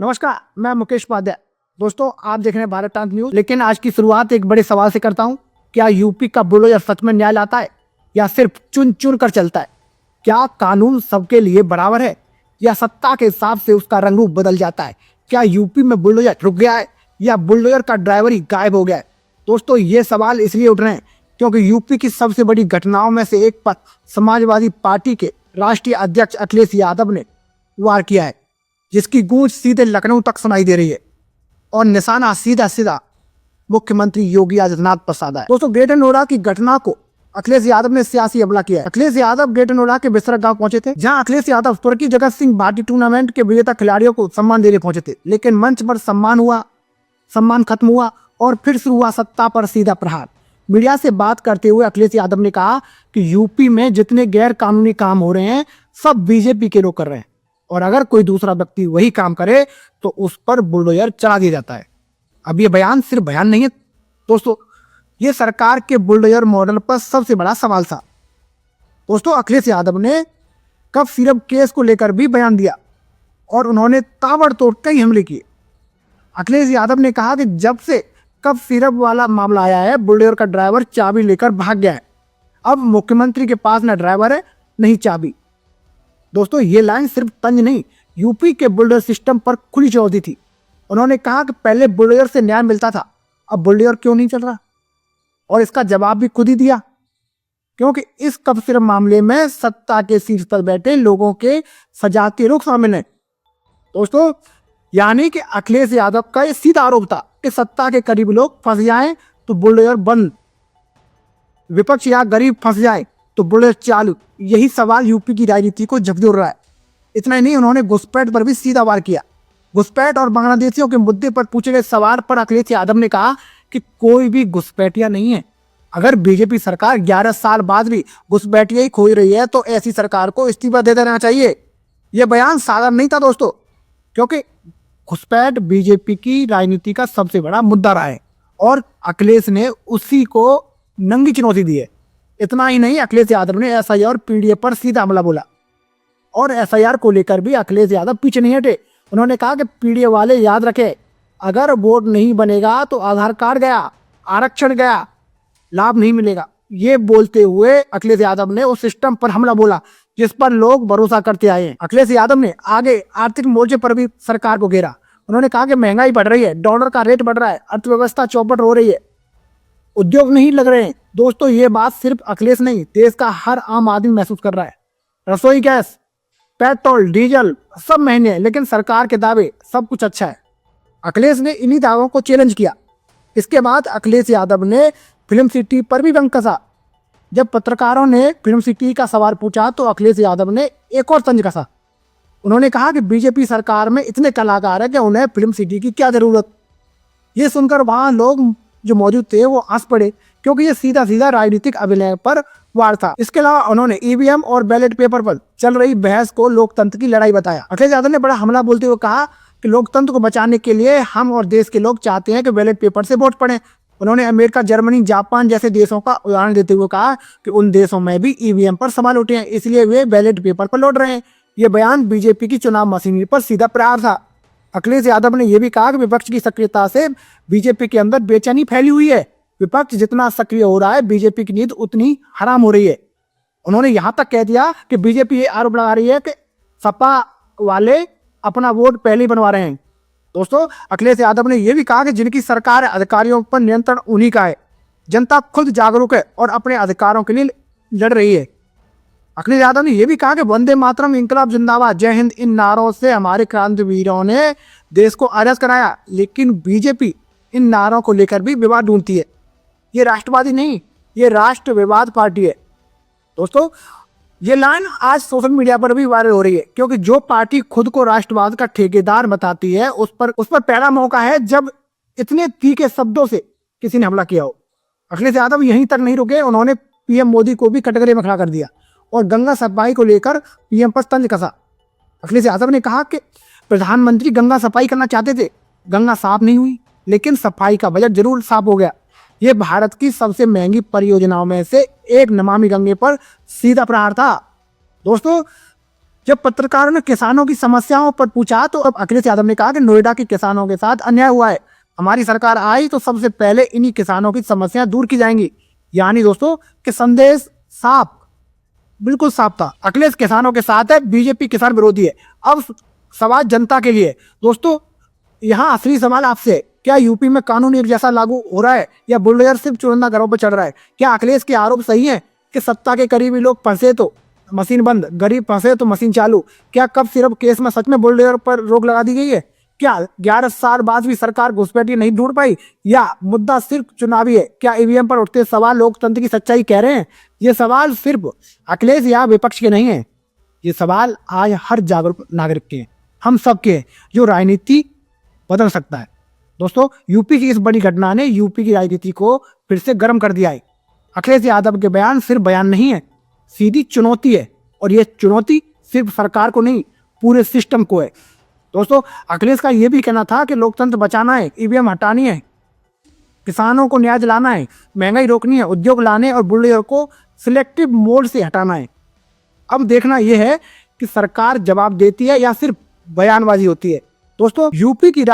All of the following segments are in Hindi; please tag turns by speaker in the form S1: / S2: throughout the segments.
S1: नमस्कार, मैं मुकेश उपाध्याय। दोस्तों, आप देख रहे हैं भारत टाइम्स न्यूज। लेकिन आज की शुरुआत एक बड़े सवाल से करता हूं। क्या यूपी का बुलडोजर सच में न्याय लाता है या सिर्फ चुन चुन कर चलता है? क्या कानून सबके लिए बराबर है या सत्ता के हिसाब से उसका रंग रूप बदल जाता है? क्या यूपी में बुलडोजर रुक गया है या बुलडोजर का ड्राइवर ही गायब हो गया है? दोस्तों, ये सवाल इसलिए उठ रहे हैं क्योंकि यूपी की सबसे बड़ी घटनाओं में से एक पर समाजवादी पार्टी के राष्ट्रीय अध्यक्ष अखिलेश यादव ने वार किया है, जिसकी गूंज सीधे लखनऊ तक सुनाई दे रही है और निशाना सीधा सीधा मुख्यमंत्री योगी आदित्यनाथ पर साधा है। दोस्तों, ग्रेटर नोएडा की घटना को अखिलेश यादव ने सियासी हमला किया है। अखिलेश यादव ग्रेटर नोएडा के बिसरक गांव पहुंचे थे, जहां अखिलेश यादव तुर्की जगत सिंह भाटी टूर्नामेंट के विजेता खिलाड़ियों को सम्मान देने पहुंचे थे। लेकिन मंच पर सम्मान खत्म हुआ और फिर शुरू हुआ सत्ता पर सीधा प्रहार। मीडिया से बात करते हुए अखिलेश यादव ने कहा कि यूपी में जितने गैर कानूनी काम हो रहे हैं सब बीजेपी के लोग कर रहे हैं और अगर कोई दूसरा व्यक्ति वही काम करे तो उस पर बुलडोजर चला दिया जाता है। अब ये बयान सिर्फ बयान नहीं है दोस्तों, ये सरकार के बुलडोजर मॉडल पर सबसे बड़ा सवाल था। दोस्तों, अखिलेश यादव ने कफ सिरप केस को लेकर भी बयान दिया और उन्होंने ताबड़तोड़ कई हमले किए। अखिलेश यादव ने कहा कि जब से कफ सिरप वाला मामला आया है, बुलडोजर का ड्राइवर चाबी लेकर भाग गया है। अब मुख्यमंत्री के पास न ड्राइवर है नहीं चाबी। दोस्तों, ये लाइन सिर्फ तंज नहीं, यूपी के बुलडोजर सिस्टम पर खुली चौधी थी। उन्होंने कहा कि पहले बुलडोजर से न्याय मिलता था, अब बुलडोजर क्यों नहीं चल रहा? और इसका जवाब भी खुद ही दिया, क्योंकि इस कफ सिरप मामले में सत्ता के शीर्ष पर बैठे लोगों के सजातीय लोग शामिल हैं। दोस्तों, यानी कि अखिलेश यादव का ये सीधा आरोप था कि सत्ता के करीब लोग फंस जाएं तो बुलडोजर बंद, विपक्ष या गरीब फंस जाए तो बुलडोजर चालू। यही सवाल यूपी की राजनीति को झकझोर रहा है। इतना ही नहीं, उन्होंने घुसपैठ पर भी सीधा वार किया। घुसपैठ और बांग्लादेशियों के मुद्दे पर पूछे गए सवाल पर अखिलेश यादव ने कहा कि कोई भी घुसपैठिया नहीं है। अगर बीजेपी सरकार 11 साल बाद भी घुसपैठिया ही खोज रही है तो ऐसी सरकार को इस्तीफा दे देना चाहिए। यह बयान साधारण नहीं था दोस्तों, क्योंकि घुसपैठ बीजेपी की राजनीति का सबसे बड़ा मुद्दा रहा है और अखिलेश ने उसी को नंगी चुनौती दी है। इतना ही नहीं, अखिलेश यादव ने एसआईआर और पीडीए पर सीधा हमला बोला और एसआईआर को लेकर भी अखिलेश यादव पीछे नहीं हटे। उन्होंने कहा कि पीडीए वाले याद रखें, अगर वोट नहीं बनेगा तो आधार कार्ड गया, आरक्षण गया, लाभ नहीं मिलेगा। ये बोलते हुए अखिलेश यादव ने उस सिस्टम पर हमला बोला जिस पर लोग भरोसा करते आए हैं। अखिलेश यादव ने आगे आर्थिक मोर्चे पर भी सरकार को घेरा। उन्होंने कहा कि महंगाई बढ़ रही है, डॉलर का रेट बढ़ रहा है, अर्थव्यवस्था चौपट हो रही है, उद्योग नहीं लग रहे हैं। दोस्तों, ये बात सिर्फ अखिलेश नहीं, देश का हर आम आदमी महसूस कर रहा है। रसोई गैस, पेट्रोल, डीजल सब महंगे हैं, लेकिन सरकार के दावे सब कुछ अच्छा है। अखिलेश ने इन्हीं दावों को चैलेंज किया। इसके बाद अखिलेश यादव ने फिल्म सिटी पर भी जंग कसा। जब पत्रकारों ने फिल्म सिटी का सवाल पूछा तो अखिलेश यादव ने एक और तंज कसा। उन्होंने कहा कि बीजेपी सरकार में इतने कलाकार हैं कि उन्हें फिल्म सिटी की क्या जरूरत। ये सुनकर वहां लोग जो मौजूद थे वो हंस पड़े, क्योंकि ये सीधा सीधा राजनीतिक अभिनय पर वार था। इसके अलावा उन्होंने ईवीएम और बैलेट पेपर पर चल रही बहस को लोकतंत्र की लड़ाई बताया। अखिलेश यादव ने बड़ा हमला बोलते हुए कहा कि लोकतंत्र को बचाने के लिए हम और देश के लोग चाहते हैं कि बैलेट पेपर से वोट पड़े। उन्होंने अमेरिका, जर्मनी, जापान जैसे देशों का उदाहरण देते हुए कहा कि उन देशों में भी ईवीएम पर सवाल उठे हैं, इसलिए वे बैलेट पेपर पर लौट रहे हैं। ये बयान बीजेपी की चुनाव मशीनरी पर सीधा प्रहार था। अखिलेश यादव ने यह भी कहा कि विपक्ष की सक्रियता से बीजेपी के अंदर बेचैनी फैली हुई है। विपक्ष जितना सक्रिय हो रहा है, बीजेपी की नींद उतनी हराम हो रही है। उन्होंने यहां तक कह दिया कि बीजेपी ये आरोप लगा रही है कि सपा वाले अपना वोट पहले ही बनवा रहे हैं। दोस्तों, अखिलेश यादव ने यह भी कहा कि जिनकी सरकार अधिकारियों पर नियंत्रण उन्हीं का है। जनता खुद जागरूक है और अपने अधिकारों के लिए लड़ रही है। अखिलेश यादव ने यह भी कहा कि वंदे मातरम, इंकलाब जिंदाबाद, जय हिंद इन नारों से हमारे क्रांतिवीरों ने देश को आजाद कराया, लेकिन बीजेपी इन नारों को लेकर भी विवाद ढूंढती है। ये राष्ट्रवादी नहीं, ये राष्ट्र विवाद पार्टी है। दोस्तों, ये लाइन आज सोशल मीडिया पर भी वायरल हो रही है, क्योंकि जो पार्टी खुद को राष्ट्रवाद का ठेकेदार बताती है उस पर पहला मौका है जब इतने तीखे शब्दों से किसी ने हमला किया हो। अखिलेश यादव यहीं तक नहीं रुके, उन्होंने पीएम मोदी को भी कटघरे में खड़ा कर दिया और गंगा सफाई को लेकर पीएम पर तंज कसा। अखिलेश यादव ने कहा कि प्रधानमंत्री गंगा सफाई करना चाहते थे, गंगा साफ नहीं हुई, लेकिन सफाई का बजट जरूर साफ हो गया। ये भारत की सबसे महंगी परियोजनाओं में से एक नमामि गंगे पर सीधा प्रहार था। दोस्तों, जब पत्रकारों ने किसानों की समस्याओं पर पूछा तो अब अखिलेश यादव ने कहा कि नोएडा के किसानों के साथ अन्याय हुआ है, हमारी सरकार आई तो सबसे पहले इन्हीं किसानों की समस्याएं दूर की जाएंगी। यानी दोस्तों कि संदेश साफ, बिल्कुल साफ था। अखिलेश किसानों के साथ है, बीजेपी किसान विरोधी है। अब सवाल जनता के लिए। दोस्तों, यहाँ असली सवाल आपसे है, क्या यूपी में कानून एक जैसा लागू हो रहा है या बुलडोजर सिर्फ चुनिंदा घरों पर चढ़ रहा है? क्या अखिलेश के आरोप सही है कि सत्ता के करीबी लोग फंसे तो मशीन बंद, गरीब फंसे तो मशीन चालू? क्या कब सिर्फ केस में सच में बुलडोजर पर रोक लगा दी गई है? क्या 11 साल बाद भी सरकार घुसपैठी नहीं ढूंढ पाई, या मुद्दा सिर्फ चुनावी है? क्या ईवीएम पर उठते सवाल लोकतंत्र की सच्चाई कह रहे हैं? ये सवाल सिर्फ अखिलेश या विपक्ष के नहीं है, ये सवाल आज हर जागरूक नागरिक के हैं, हम सब के हैं, जो राजनीति बदल सकता है। दोस्तों, यूपी की इस बड़ी घटना ने यूपी की राजनीति को फिर से गर्म कर दिया है। अखिलेश यादव के बयान सिर्फ बयान नहीं है, सीधी चुनौती है, और ये चुनौती सिर्फ सरकार को नहीं, पूरे सिस्टम को है। दोस्तों, अखिलेश का ये भी कहना था कि लोकतंत्र बचाना है, ईवीएम हटानी है, किसानों को न्याय दिलाना है, महंगाई रोकनी है, उद्योग लाने और बुलडोजर को सिलेक्टिव मोड से हटाना है। अब देखना यह है कि सरकार जवाब देती है या सिर्फ बयानबाजी होती है। दोस्तों, यूपी की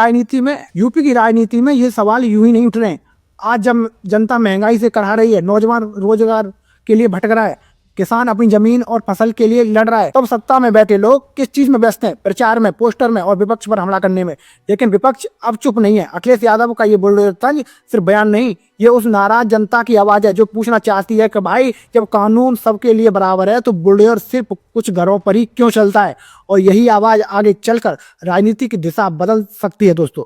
S1: राजनीति में ये सवाल यूं ही नहीं उठ रहे हैं। आज जब जनता महंगाई से करहा रही है, नौजवान रोजगार के लिए भटक रहा है, किसान अपनी जमीन और फसल के लिए लड़ रहा है, तब सत्ता में बैठे लोग किस चीज में व्यस्त हैं? प्रचार में, पोस्टर में और विपक्ष पर हमला करने में। लेकिन विपक्ष अब चुप नहीं है। अखिलेश यादव का ये बुलडोजर तंज सिर्फ बयान नहीं, ये उस नाराज जनता की आवाज है जो पूछना चाहती है कि भाई, जब कानून सबके लिए बराबर है तो बुलडोजर सिर्फ कुछ घरों पर ही क्यों चलता है? और यही आवाज आगे चलकर राजनीति की दिशा बदल सकती है दोस्तों।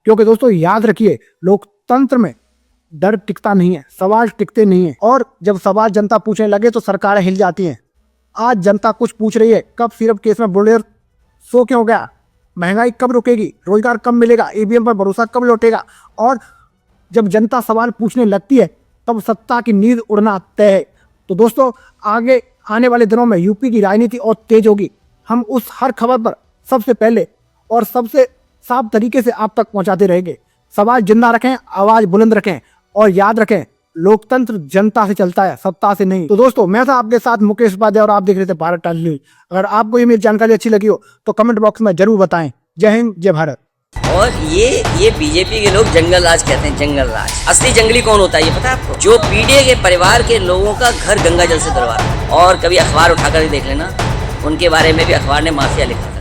S1: क्योंकि दोस्तों, याद रखिए, लोकतंत्र में डर टिकता नहीं है, सवाल टिकते नहीं है, और जब सवाल जनता पूछने लगे तो सरकारें हिल जाती हैं। आज जनता कुछ पूछ रही है, कब सिर्फ केस में बुलडोजर सो क्यों हो गया? महंगाई कब रुकेगी? रोजगार कब मिलेगा? ईवीएम पर भरोसा कब लौटेगा? और जब जनता सवाल पूछने लगती है तब सत्ता की नींद उड़ना तय है। तो दोस्तों, आगे आने वाले दिनों में यूपी की राजनीति और तेज होगी। हम उस हर खबर पर सबसे पहले और सबसे साफ तरीके से आप तक पहुंचाते रहेंगे। सवाल जिंदा रखें, आवाज बुलंद रखें, और याद रखें, लोकतंत्र जनता से चलता है, सत्ता से नहीं। तो दोस्तों, मैं था आपके साथ मुकेश उपाध्याय और आप देख रहे थे भारत टाइम्स न्यूज। अगर आपको ये मेरी जानकारी अच्छी लगी हो तो कमेंट बॉक्स में जरूर बताएं। जय हिंद, जय भारत।
S2: और ये बीजेपी के लोग जंगल राज कहते हैं, जंगल राज। असली जंगली कौन होता है ये पता है आपको? जो पीड़ित के परिवार के लोगों का घर गंगा जल से भरवा। और कभी अखबार उठाकर देख लेना, उनके बारे में भी अखबार ने माफिया लिखा।